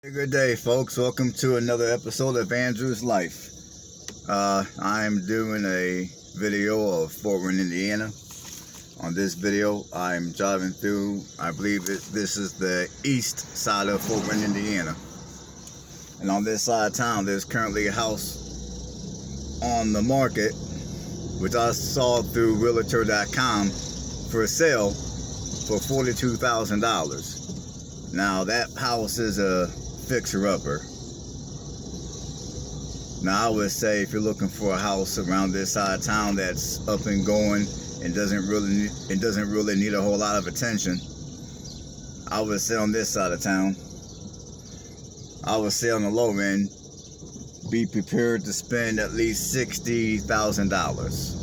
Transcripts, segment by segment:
Good day, folks. Welcome to another episode of Andrew's Life. I'm doing a video of Fort Wayne, Indiana. On this video, I'm driving through, I believe this is the east side of Fort Wayne, Indiana. And on this side of town, there's currently a house on the market, which I saw through Realtor.com for sale for $42,000. Now, that house is a fixer-upper. Now, I would say if you're looking for a house around this side of town that's up and going and doesn't really need a whole lot of attention, I would say on this side of town, I would say on the low end, be prepared to spend at least $60,000.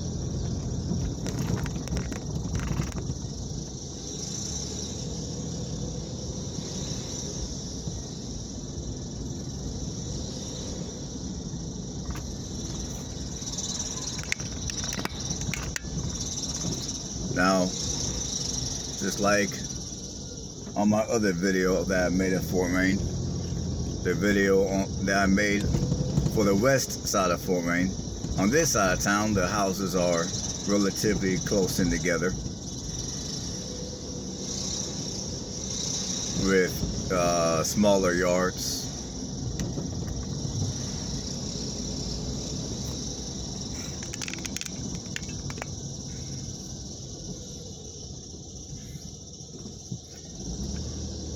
Now, just like on my other video that I made of Fort Wayne, the video that I made for the west side of Fort Wayne, on this side of town, the houses are relatively close in together with smaller yards.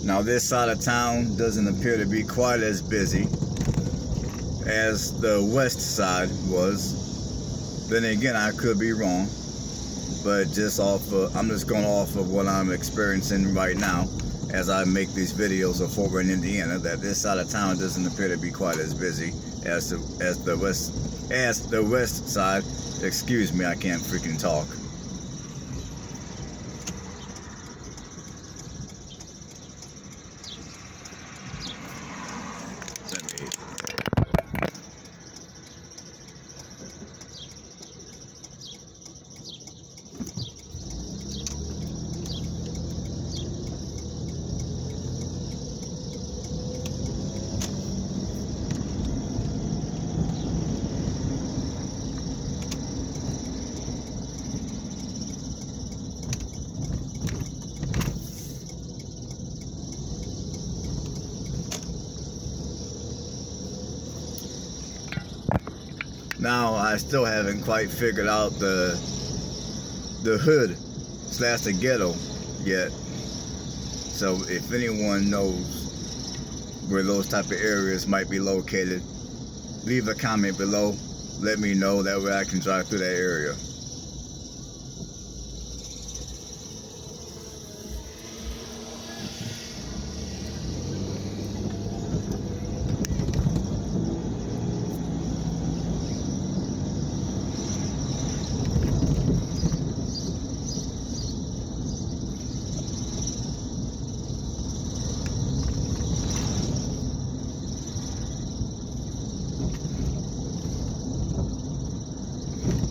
Now, this side of town doesn't appear to be quite as busy as the west side was. Then again, I could be wrong, but I'm just going off of what I'm experiencing right now as I make these videos of Fort Wayne, Indiana, that this side of town doesn't appear to be quite as busy as the west side. Excuse me, I can't freaking talk. Now, I still haven't quite figured out the hood / the ghetto yet. So if anyone knows where those type of areas might be located, leave a comment below. Let me know, that way I can drive through that area.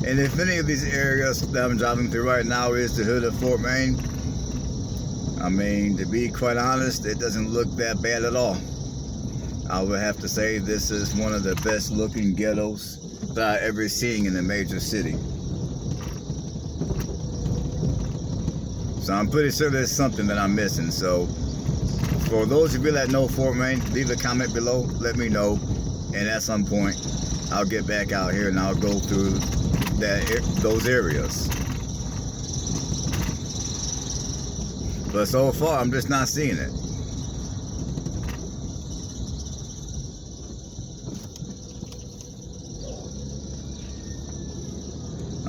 And if any of these areas that I'm driving through right now is the hood of Fort Wayne, I mean, to be quite honest, it doesn't look that bad at all. I would have to say this is one of the best looking ghettos that I've ever seen in a major city. So I'm pretty sure there's something that I'm missing. So for those of you that know Fort Wayne, leave a comment below, let me know, and at some point I'll get back out here and I'll go through those areas. But so far, I'm just not seeing it.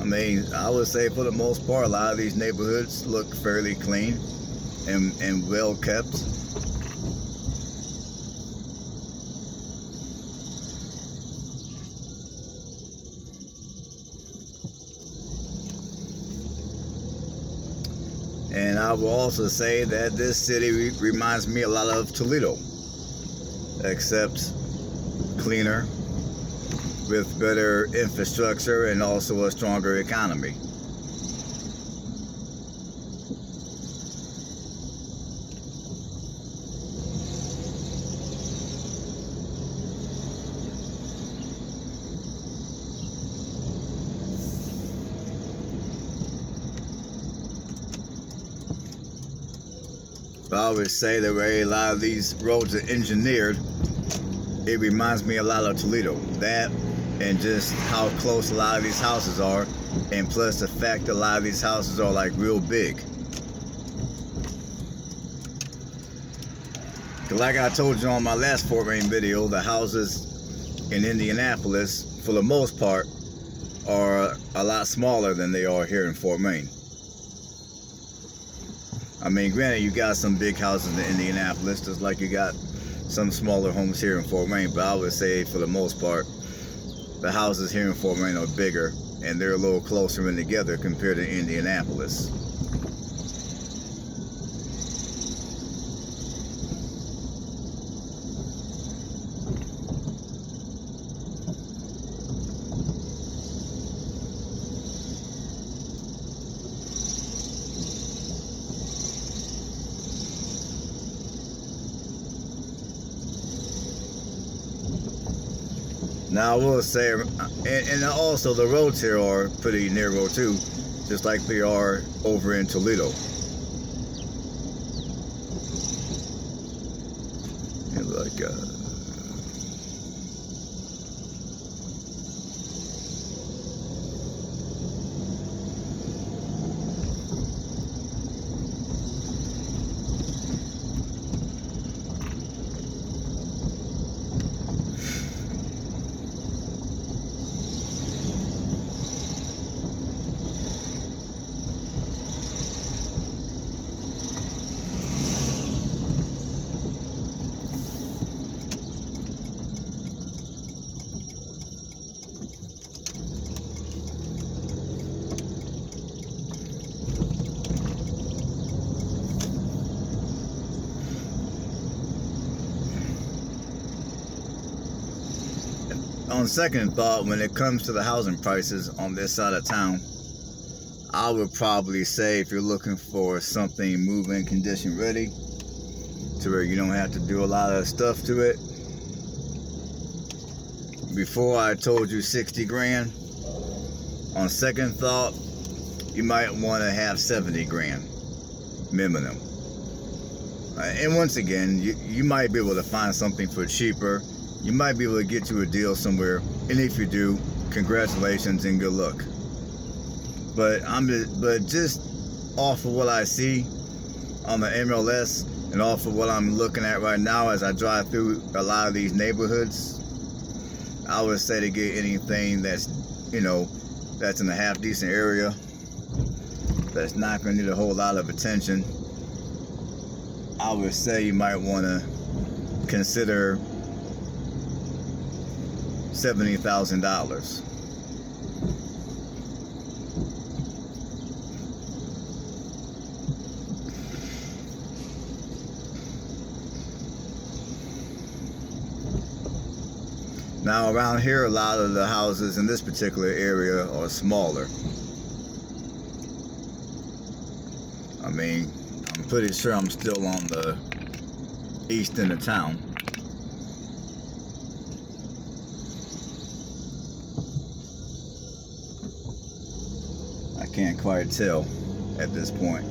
I mean, I would say for the most part, a lot of these neighborhoods look fairly clean and well kept. And I will also say that this city reminds me a lot of Toledo, except cleaner, with better infrastructure and also a stronger economy. But I would say the way a lot of these roads are engineered, it reminds me a lot of Toledo. That and just how close a lot of these houses are, and plus the fact that a lot of these houses are like real big. Like I told you on my last Fort Wayne video, the houses in Indianapolis, for the most part, are a lot smaller than they are here in Fort Wayne. I mean, granted, you got some big houses in Indianapolis, just like you got some smaller homes here in Fort Wayne, but I would say for the most part, the houses here in Fort Wayne are bigger, and they're a little closer in together compared to Indianapolis. Now I will say, and also the roads here are pretty narrow too, just like they are over in Toledo. And like, on second thought, when it comes to the housing prices on this side of town, I would probably say if you're looking for something move-in condition ready, to where you don't have to do a lot of stuff to it. Before I told you 60 grand. On second thought, you might want to have 70 grand minimum. And once again, you might be able to find something for cheaper. You might be able to get you a deal somewhere, and if you do, congratulations and good luck. But just off of what I see on the MLS and off of what I'm looking at right now as I drive through a lot of these neighborhoods, I would say to get anything that's, that's in a half decent area, that's not going to need a whole lot of attention, I would say you might want to consider $70,000. Now around here, a lot of the houses in this particular area are smaller. I mean, I'm pretty sure I'm still on the east end of town. I can't quite tell at this point.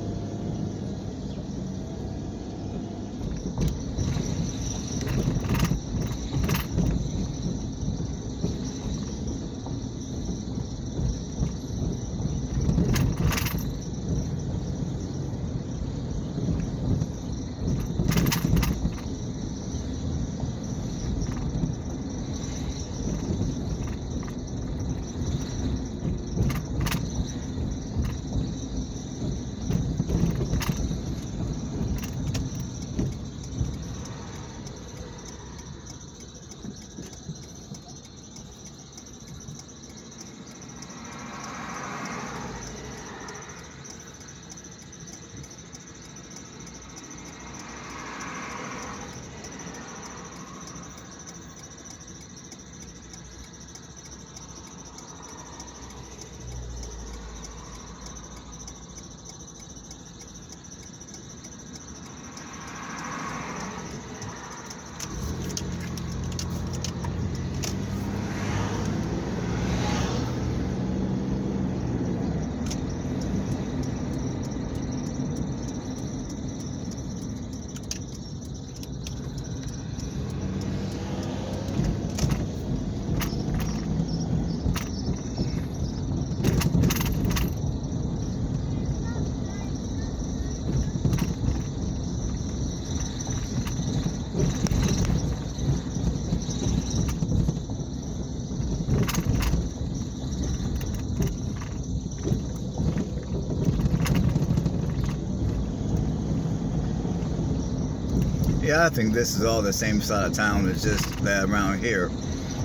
Yeah, I think this is all the same side of town. It's just that around here,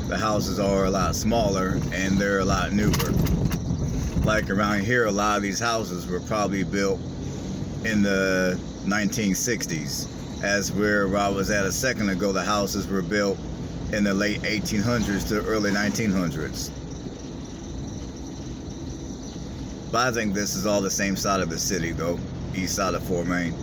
the houses are a lot smaller and they're a lot newer. Like around here, a lot of these houses were probably built in the 1960s. As where I was at a second ago, the houses were built in the late 1800s to early 1900s. But I think this is all the same side of the city, though, east side of Fort Wayne.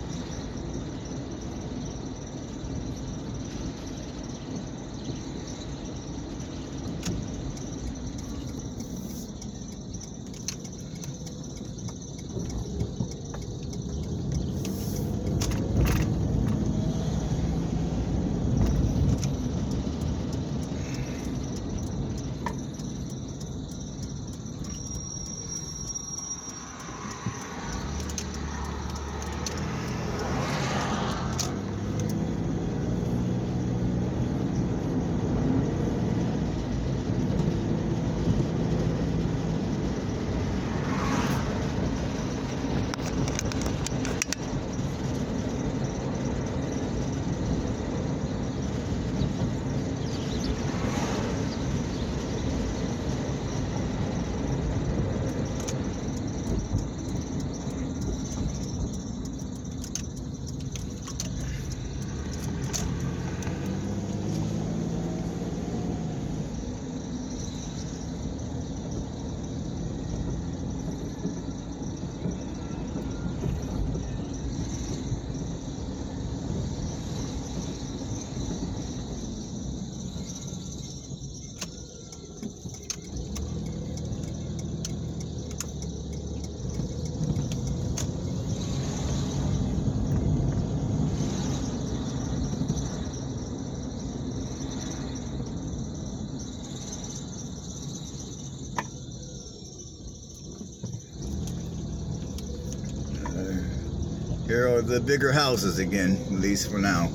Here are the bigger houses again, at least for now.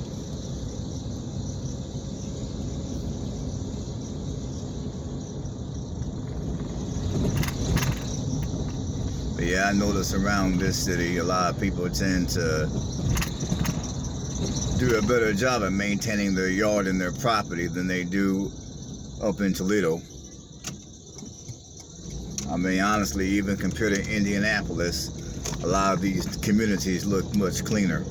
But yeah, I notice around this city, a lot of people tend to do a better job at maintaining their yard and their property than they do up in Toledo. I mean, honestly, even compared to Indianapolis, a lot of these communities look much cleaner.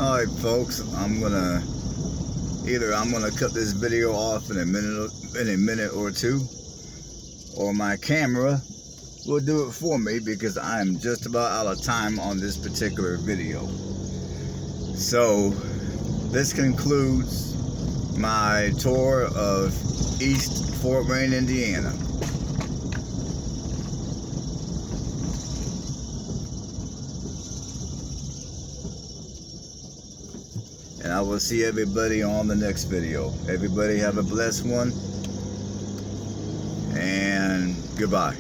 Alright folks, I'm gonna cut this video off in a minute or two, or my camera will do it for me because I'm just about out of time on this particular video. So this concludes my tour of East Fort Wayne, Indiana. And I will see everybody on the next video. Everybody have a blessed one. And goodbye.